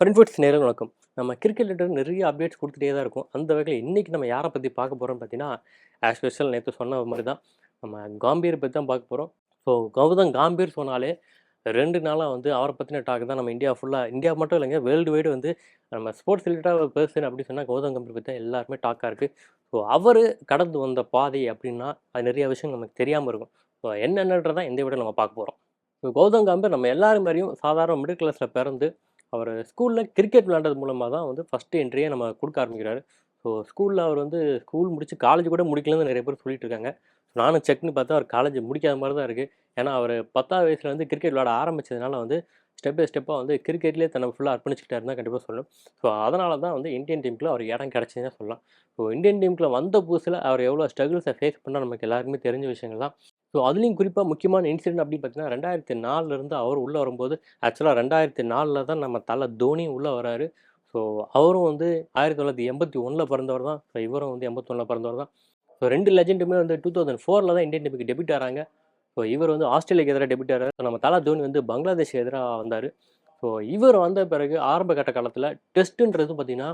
ஃப்ரெண்ட்ஃபுட்ஸ் நேயர்களுக்கு வணக்கம். நம்ம கிரிக்கெட் ரிலேட்டட் நிறைய அப்டேட்ஸ் குடுத்துட்டே தான் இருக்கோம். அந்த வகையில இன்னைக்கு நம்ம யார பத்தி பார்க்க போறோம்னு பார்த்தீங்கன்னா, ஆஸ் யூசுவல் நேத்து சொன்ன மாரி தான். நம்ம காம்பீர பத்தி தான் பார்க்க போறோம். ஸோ கௌதம் காம்பீர் சொன்னாலே 2 நாளா வந்து அவர பத்தின டாக் தான் நம்ம இந்தியா ஃபுல்லா இந்தியா மட்டும் இல்லைங்க. வேர்ல்டு வைடு வந்து நம்ம ஸ்போர்ட்ஸ் ரிலேட்டடா ஒரு பெர்சன் அப்படி சொன்னா கௌதம் கம்பீர் பத்தி தான் எல்லாருமே டாக்கா இருக்கு. ஸோ அவரு கடந்து வந்த பாதை அப்படின்னா, அது நிறைய விஷயம் நமக்கு தெரியாம இருக்கும். ஸோ என்னென்னன்றத இந்த வீடியோல நம்ம பார்க்க போறோம். ஸோ கௌதம் கம்பீர் நம்ம எல்லாரும் மாரியும் சாதாரண மிடில் கிளாஸ்ல பிறந்து அவரு ஸ்கூல்ல கிரிக்கெட் விளையாண்டது மூலமா தான் வந்து ஃபர்ஸ்ட் என்ட்ரியே நம்ம குடுக்க ஆரம்பிக்கிறாரு. ஸோ ஸ்கூல்ல அவர் வந்து ஸ்கூல் முடிச்சு காலேஜ் கூட முடிக்கலன்னு நெறைய பேர் சொல்லிட்டு இருக்காங்க. நானும் செக்ன்னு பார்த்தா அவர் காலேஜ் முடிக்காத மாரி தான் இருக்கு. ஏன்னா அவரு 10வது வயசுல வந்து கிரிக்கெட் விளையாட ஆரம்பிச்சதுனால வந்து ஸ்டெப் பை ஸ்டெப்பா வந்து கிரிக்கெட்லயே தன்னை ஃபுல்லா அர்ப்பணிச்சுக்கிட்டாருன்னு தான் கண்டிப்பா சொல்லணும். ஸோ அதனால தான் வந்து இந்தியன் டீமுக்குள்ள அவருக்கு இடம் கிடைச்சதுன்னே சொல்லலாம். ஸோ இந்தியன் டீமுக்குள்ள வந்த புதுசுல அவர் எவ்வளோ ஸ்ட்ரகிள்ஸ ஃபேஸ் பண்ணா நமக்கு எல்லாருக்குமே தெரிஞ்ச விஷயங்கள் தான். ஸோ அதுலயும் குறிப்பா முக்கியமான இன்சிடென்ட் அப்படின்னு பார்த்தீங்கன்னா, 2004ல இருந்து அவர் உள்ள வரும்போது ஆக்சுவலா 2004ல தான் நம்ம தல தோனியும் உள்ள வராரு. ஸோ அவரும் வந்து 1981ல பிறந்தவர் தான். ஸோ இவரும் வந்து 81ல பிறந்தவர் தான். ஸோ 2 லெஜெண்டுமே வந்து 2004ல தான் இந்தியன் டீமுக்கு டெபியூட் ஆறாங்க. ஸோ இவர் வந்து ஆஸ்திரேலியாக்கு எதிரா டெபியூட் ஆறாரு. நம்ம தல தோனி வந்து பங்களாதேஷ்க்கு எதிரா வந்தாரு. ஸோ இவர் வந்த பிறகு ஆரம்ப கட்ட காலத்தில டெஸ்ட்டுன்றது பார்த்தீங்கன்னா,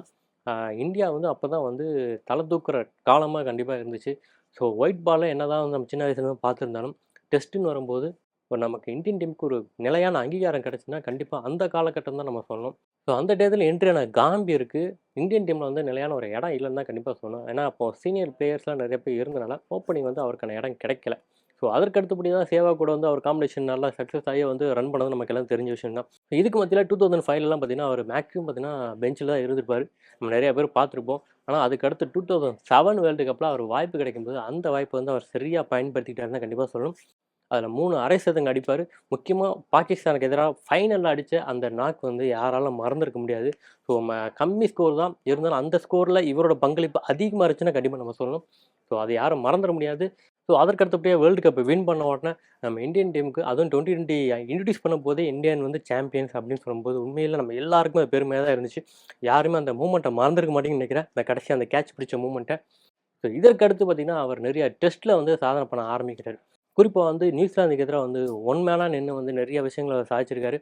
அ இந்தியா வந்து அப்பதான் வந்து தல தூக்குற காலமா கண்டிப்பா இருந்துச்சு. ஸோ ஒயிட் பால்ல என்னதான் வந்து நம்ம சின்ன வயசுலேருந்து பார்த்துருந்தாலும், டெஸ்ட்டுன்னு வரும்போது இப்போ நமக்கு இந்தியன் டீமுக்கு ஒரு நிலையான அங்கீகாரம் கிடைச்சுன்னா, கண்டிப்பா அந்த காலகட்டம் தான் நம்ம சொல்லணும். ஸோ அந்த டயத்துல என்ட்ரி ஆன காம்பியருக்கு இந்தியன் டீம்ல வந்து நிலையான ஒரு இடம் இல்லன்னு தான் கண்டிப்பா சொல்லணும். ஏன்னா, அப்போ சீனியர் பிளேயர்ஸ்லாம் நெறைய பேர் இருந்தனால, ஓப்பனிங் வந்து அவருக்கான இடம் கிடைக்கல. ஸோ அதற்கு அடுத்தபடி தான் சேவாக் கூட வந்து அவர் காம்பினேஷன் நல்லா சக்ஸஸ் ஆகி வந்து ரன் பண்ணது நமக்கு எல்லாம் தெரிஞ்ச விஷயம் தான். இதுக்கு மத்தியில 2005லலாம் பார்த்தீங்கன்னா, அவர் மேக்ஸிமம் பார்த்தீங்கன்னா பெஞ்சில தான் இருந்திருப்பாரு. நம்ம நெறைய பேர் பார்த்துருப்போம். ஆனா, அதுக்கு அடுத்து 2007 வேர்ல்டு கப்ல அவர் வாய்ப்பு கிடைக்கும்போது, அந்த வாய்ப்ப வந்து அவர் சரியா பயன்படுத்திக்கிட்டாருன்னு தான் கண்டிப்பா சொல்லணும். அதில 3 அரை சதங்க அடிப்பாரு. முக்கியமா பாகிஸ்தானுக்கு எதிரா ஃபைனல்ல அடிச்ச அந்த நாக் வந்து யாராலும் மறந்திருக்க முடியாது. ஸோ கம்மி ஸ்கோர் தான். இருந்தாலும் அந்த ஸ்கோர்ல இவரோட பங்களிப்பு அதிகமா இருந்துச்சுன்னா கண்டிப்பா நம்ம சொல்லணும். ஸோ அத யாரும் மறந்துற முடியாது. ஸோ அதற்கு அடுத்தபடியா வேர்ல்டு கப் வின் பண்ண உடனே நம்ம இந்தியன் டீமுக்கு அதுவும் 2020 இன்ட்ரோடியூஸ் பண்ணும்போதே இந்தியன் வந்து சாம்பியன்ஸ் அப்படின்னு சொல்லும்போது உண்மையில நம்ம எல்லாருக்குமே அது பெருமையா தான் இருந்துச்சு. யாருமே அந்த மூமெண்ட்ட மறந்திருக்க மாட்டீங்கன்னு நினைக்கிறேன். அந்த கடைசியா அந்த கேட்ச் பிடிச்ச மூமெண்ட்ட. ஸோ இதற்கு அடுத்து பார்த்தீங்கன்னா, அவர் நிறைய டெஸ்ட்ல வந்து சாதனை பண்ண ஆரம்பிக்கிறாரு. குறிப்பா வந்து நியூசிலாந்துக்கு எதிரா வந்து ஒன் மேனா நின்னு வந்து நிறைய விஷயங்கள அவர் சாதிச்சிருக்காரு.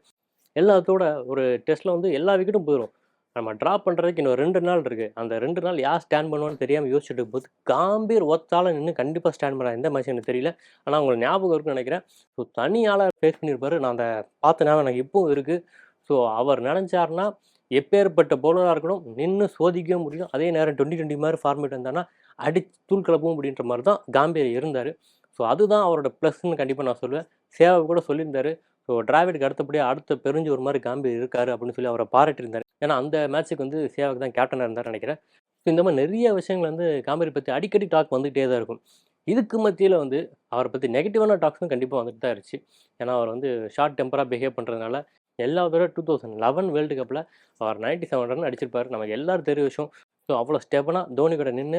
எல்லாத்தோட ஒரு டெஸ்ட்ல வந்து எல்லா விக்கெட்டும் போயிரும். நம்ம டிராப் பண்றதுக்கு இன்னும் 2 நாள் இருக்கு. அந்த 2 நாள் யார் ஸ்டாண்ட் பண்ணுவான்னு தெரியாம யோசிச்சுட்டு இருக்கும்போது, காம்பீர் ஒத்தாளா நின்னு கண்டிப்பா ஸ்டாண்ட் பண்ணாரு. எந்த மேட்ச்னு எனக்கு தெரியல. ஆனா உங்களுக்கு ஞாபகம் இருக்குன்னு நெனைக்கிறேன். ஸோ தனி ஆளா ஃபேஸ் பண்ணியிருப்பாரு. நான் அந்த பார்த்த ஞாபகம் எனக்கு இப்பவும் இருக்கு. ஸோ அவர் நெனச்சாருன்னா, எப்பேர்ப்பட்ட பவுலரா இருக்கணும், நின்னு சோதிக்கவும் முடியும். அதே நேரம் 2020 மாரி ஃபார்மேட் வந்தான்னா, அடிச்சு தூள் கிளப்பவும் முடியுன்ற மாரி தான் காம்பீர் இருந்தாரு. ஸோ அதுதான் அவரோட ப்ளஸ்ன்னு கண்டிப்பா நான் சொல்லுவேன். சேவாக் கூட சொல்லியிருந்தாரு. ஸோ டிராவிட்க்கு அடுத்தபடியா அடுத்த பெருஞ்சோறு மாரி காம்பீர் இருக்காரு அப்படின்னு சொல்லி அவர பாராட்டியிருந்தாரு. ஏன்னா அந்த மேட்ச்சுக்கு வந்து சேவாக் தான் கேப்டனா இருந்தாருன்னு நெனைக்கிறேன். ஸோ இந்த மாரி நெறைய விஷயங்கள் வந்து காம்பீர் பத்தி அடிக்கடி டாக் வந்துகிட்டே தான் இருக்கும். இதுக்கு மத்தியில வந்து அவர பத்தி நெகட்டிவான டாக்ஸும் கண்டிப்பா வந்துட்டு தான் இருந்துச்சு. ஏன்னா அவர் வந்து ஷார்ட் டெம்பரா பிஹேவ் பண்றதுனால எல்லா தடவ 2011 வேர்ல்டு கப்ல அவர் 97 ரன் அடிச்சிருப்பாரு. நமக்கு எல்லாரும் தெரிஞ்ச விஷயம். ஸோ அவ்வளோ ஸ்டெபனா தோனி கூட நின்னு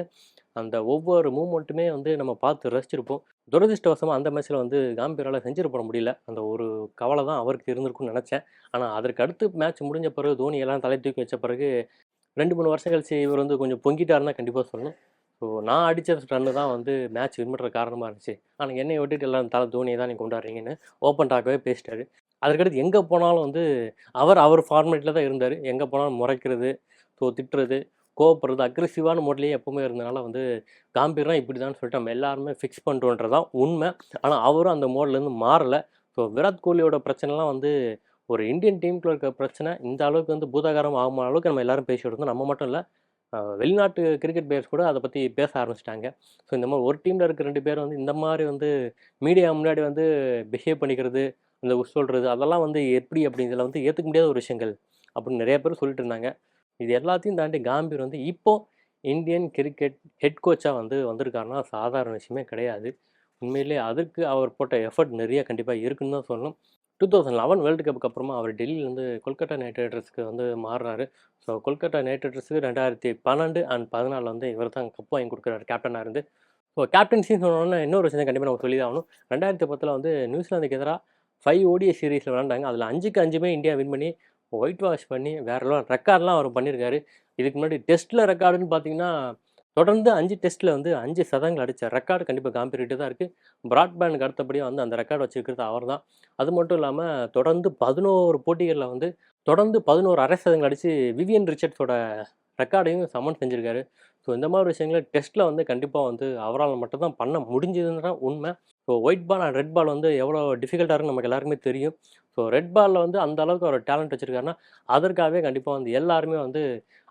அந்த ஒவ்வொரு மூவ்மெண்ட்டுமே வந்து நம்ம பார்த்து ரசிச்சிருப்போம். துரதிர்ஷ்டவசமா அந்த மேட்ச்ல வந்து காம்பீரால செஞ்சுரி போட முடியல. அந்த ஒரு கவல தான் அவருக்கு இருந்திருக்கும்னு நெனச்சேன். ஆனா அதற்கு அடுத்து மேட்ச் முடிஞ்ச பிறகு தோனி எல்லாம் தலை தூக்கி வச்ச பிறகு 2, 3 வருஷம் கழிச்சு இவர் வந்து கொஞ்சம் பொங்கிட்டாருன்னு தான் கண்டிப்பா சொல்லணும். ஸோ நான் அடிச்ச ரன்னு தான் வந்து மேட்ச் வின் பண்ற காரணமா இருந்துச்சு. ஆனா என்னைய விட்டுட்டு எல்லாரும் தல தோனிய தான் நீங்க கொண்டாடுறீங்கன்னு ஓப்பன் டாக்காவே பேசிட்டாரு. அதற்கடுத்து எங்க போனாலும் வந்து அவர் ஃபார்மேட்ல தான் இருந்தாரு. எங்க போனாலும் முறைக்கிறது, திட்டுறது, கோவப்படுறது, அக்ரெசிவான மோட்லயே எப்பவுமே இருந்தனால வந்து காம்பீர்னா இப்படிதான்னு சொல்லிட்டு நம்ம எல்லாருமே ஃபிக்ஸ் பண்ணிட்டோன்றது தான் உண்மை. ஆனா அவரும் அந்த மோட்லேருந்து மாறல. ஸோ விராட் கோலியோட பிரச்சனைலாம் வந்து ஒரு இந்தியன் டீமுக்குள்ள இருக்க பிரச்சனை இந்த அளவுக்கு வந்து பூதாகாரம் ஆகுமான அளவுக்கு நம்ம எல்லாரும் பேசிட்டு இருந்தோம். நம்ம மட்டும் இல்ல. வெளிநாட்டு கிரிக்கெட் பிளேயர்ஸ் கூட அத பத்தி பேச ஆரம்பிச்சுட்டாங்க. ஸோ இந்த மாரி ஒரு டீம்ல இருக்க 2 பேரும் வந்து இந்த மாரி வந்து மீடியா முன்னாடி வந்து பிஹேவ் பண்ணிக்கிறது, இந்த சொல்றது அதெல்லாம் வந்து எப்படி அப்படி இதில வந்து ஏத்துக்க முடியாத ஒரு விஷயங்கள் அப்படின்னு நெறைய பேர் சொல்லிட்டு இருந்தாங்க. இது எல்லாத்தையும் தாண்டி காம்பீர் வந்து இப்போ இந்தியன் கிரிக்கெட் ஹெட் கோச்சா வந்து வந்திருக்காருன்னா சாதாரண விஷயமே கிடையாது. உண்மையிலேயே அதற்கு அவர் போட்ட எஃபோர்ட் நிறைய கண்டிப்பா இருக்குன்னு தான் சொல்லணும். 2011 வேர்ல்டு கப்புக்கு அப்புறமா அவர் டெல்லியிலேருந்து கொல்கத்தா நைட் ரைடர்ஸ்க்கு வந்து மாறுறாரு. ஸோ கொல்கத்தா நைட் ரைடர்ஸ்க்கு 2012 அண்ட் 14 வந்து இவர் தான் கப் வாங்கி குடுக்குறாரு கேப்டனா இருந்து. ஸோ கேப்டன்சின்னு சொன்னோனே இன்னொரு விஷயத்த கண்டிப்பா நம்ம சொல்லி தான் ஆகணும். 2010ல வந்து நியூசிலாந்துக்கு எதிரா 5 ஓடிஐ சீரிஸ்ல விளையாண்டாங்க. அதில 5க்கு 5மே இந்தியா வின் பண்ணி, ஒயிட் வாஷ் பண்ணி வேற லெவல் ரெக்கார்ட்லாம் அவர் பண்ணியிருக்காரு. இதுக்கு முன்னாடி டெஸ்ட்ல ரெக்கார்டுன்னு பார்த்தீங்கன்னா, தொடர்ந்து 5 டெஸ்ட்ல வந்து 5 சதங்கள் அடிச்ச ரெக்கார்டு கண்டிப்பா காம்பீர்கிட்ட தான் இருக்கு. பிராட்மேனுக்கு அடுத்தபடியா வந்து அந்த ரெக்கார்ட் வச்சிருக்கிறது அவர் தான். அது மட்டும் இல்லாம தொடர்ந்து 11 போட்டிகள்ல வந்து தொடர்ந்து 11 அரை சதங்கள் அடிச்சு விவியன் ரிச்சர்ட்ஸோட ரெக்கார்டையும் சமன் செஞ்சிருக்காரு. ஸோ இந்த மாதிரி விஷயங்கள டெஸ்ட்ல வந்து கண்டிப்பா வந்து அவரால மட்டும் தான் பண்ண முடிஞ்சதுன்னு தான் உண்மை. So white ball and red ball வந்து எவ்வளோ டிஃபிகல்ட்டா இருக்குன்னு நமக்கு எல்லாருக்குமே தெரியும். ஸோ ரெட் பால்ல வந்து அந்த அளவுக்கு அவர் டேலண்ட் வச்சிருக்காருன்னா, அதற்காகவே கண்டிப்பா வந்து எல்லாருமே வந்து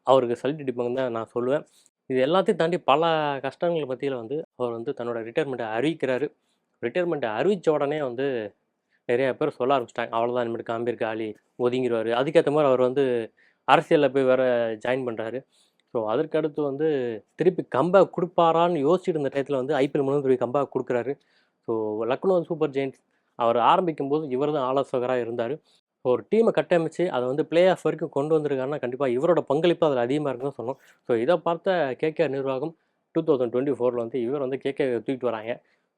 அவருக்கு சல்யூட் அடிப்பாங்கன்னு தான் நான் சொல்லுவேன். இது எல்லாத்தையும் தாண்டி பல கஷ்டங்கள் மத்தியில வந்து அவர் வந்து தன்னோட ரிட்டயர்மெண்ட்ட அறிவிக்கிறாரு. ரிட்டயர்மெண்ட்ட அறிவிச்ச உடனே வந்து நிறைய பேர் சொல்ல ஆரம்பிச்சுட்டாங்க. அவ்வளோதான் இனிமேட்டு காம்பீர் காலி, ஒதுங்கிருவாரு. அதுக்கேத்த மாரி அவர் வந்து அரசியல்ல போய் வேற ஜாயின் பண்றாரு. ஸோ அதற்கு அடுத்து வந்து திருப்பி கம்பேக் குடுப்பாரான்னு யோசிச்சுட்டு இருந்த டயத்துல வந்து ஐபிஎல் மூலம் திருப்பி கம்பேக் குடுக்குறாரு. ஸோ லக்னோ சூப்பர் ஜெயண்ட்ஸ் அவர் ஆரம்பிக்கும்போது இவர் தான் ஆலோசகரா இருந்தாரு. ஒரு டீம கட்டமைச்சு அத வந்து பிளே ஆஃப் வரைக்கும் கொண்டு வந்திருக்காருன்னா, கண்டிப்பா இவரோட பங்களிப்பு அதில அதிகமா இருக்குன்னு தான் சொல்லணும். ஸோ இத பார்த்த கேகேஆர் நிர்வாகம் 2024ல வந்து இவர் வந்து கேகேஆர் தூக்கிட்டு வராங்க.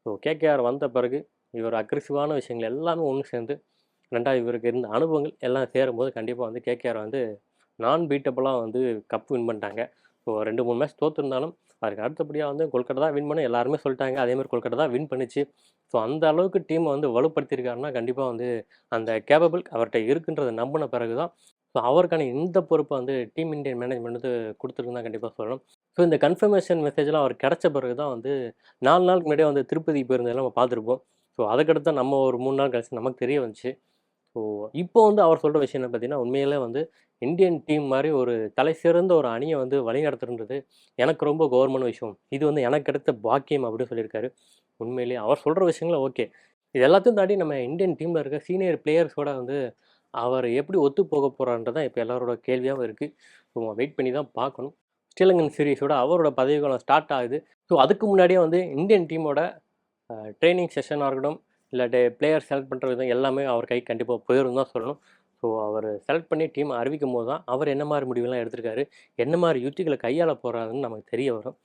ஸோ கேகேஆர் வந்த பிறகு இவர் அக்ரெசிவான விஷயங்கள் எல்லாமே ஒண்ணு சேர்ந்து 2வது இவருக்கு இருந்த அனுபவங்கள் எல்லாம் சேரும்போது கண்டிப்பா வந்து கேகேஆர் வந்து நான் பீட்டபிளா வந்து கப் வின் பண்ணிட்டாங்க. ஸோ 2, 3 மேட்ச் தோத்திருந்தாலும், அதுக்கு அடுத்தபடியா வந்து கொல்கட்டா தான் வின் பண்ணும் எல்லாருமே சொல்லிட்டாங்க. அதேமாரி கொல்கட்டா தான் வின் பண்ணுச்சு. ஸோ அந்த அளவுக்கு டீம வந்து வலுப்படுத்தியிருக்காருன்னா, கண்டிப்பா வந்து அந்த கேப்பபிள் அவர்ட்ட இருக்குன்றத நம்புன பிறகு தான், ஸோ அவருக்கான இந்த பொறுப்ப வந்து டீம் இண்டியன் மேனேஜ்மெண்ட் வந்து குடுத்துருக்குன்னு தான் கண்டிப்பா சொல்லணும். ஸோ இந்த கன்ஃபர்மேஷன் மெசேஜ்லாம் அவருக்கு கிடைச்ச பிறகு தான் வந்து 4 நாளுக்கு முன்னாடியே வந்து திருப்பதி போயிருந்ததெல்லாம் நம்ம பார்த்துருப்போம். ஸோ அதுக்கடுத்து தான் நம்ம ஒரு 3 நாள் கழிச்சு நமக்கு தெரிய வந்துச்சு. ஸோ இப்போ வந்து அவர் சொல்ற விஷயம் என்ன பார்த்தீங்கன்னா, உண்மையிலே வந்து இந்தியன் டீம் மாரி ஒரு தலைசிறந்த ஒரு அணிய வந்து வழிநடத்துறன்றது எனக்கு ரொம்ப கௌரவமான விஷயம். இது வந்து எனக்கு கிடைத்த பாக்கியம் அப்படின்னு சொல்லியிருக்காரு. உண்மையிலேயே அவர் சொல்ற விஷயங்களும் ஓகே. இது எல்லாத்தையும் தாண்டி நம்ம இந்தியன் டீம்ல இருக்க சீனியர் பிளேயர்ஸோட வந்து அவர் எப்படி ஒத்து போக போறார்ன்றது தான் இப்ப எல்லாரோட கேள்வியாவும் இருக்கு. ஸோ வெயிட் பண்ணி தான் பார்க்கணும். ஸ்ரீலங்கன் சீரிஸோட அவரோட பதவிக்காலம் ஸ்டார்ட் ஆகுது. ஸோ அதுக்கு முன்னாடியே வந்து இந்தியன் டீமோட ட்ரெய்னிங் செஷனாக இருக்கட்டும், இல்லாட்டி பிளேயர் செலக்ட் பண்ணுற விதம் எல்லாமே அவர் கைக்கு கண்டிப்பாக போயிரும்னு தான் சொல்லணும். ஸோ அவர் செலக்ட் பண்ணி டீம் அறிவிக்கும்போது தான், அவர் என்ன மாரி முடிவுலாம் எடுத்திருக்காரு, என்ன மாரி யுத்திகள கையாள போறாருன்னு நமக்கு தெரிய வரும்.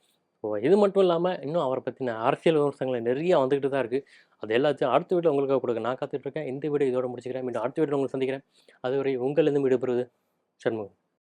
ஸோ இது மட்டும் இல்லாம, இன்னும் அவர பத்தின அரசியல் விமர்சனங்கள் நெறைய வந்துகிட்டு தான் இருக்கு. அது எல்லாத்தையும் அடுத்த வீடியோல உங்களுக்காக குடுக்க நான் காத்துட்டு இருக்கேன். இந்த வீடியோ இதோட முடிச்சுக்கிறேன். மீண்டும் அடுத்த வீடியோல உங்கள சந்திக்கிறேன். அதுவரை உங்களிடம் விடைபெறுவது சண்முகம்.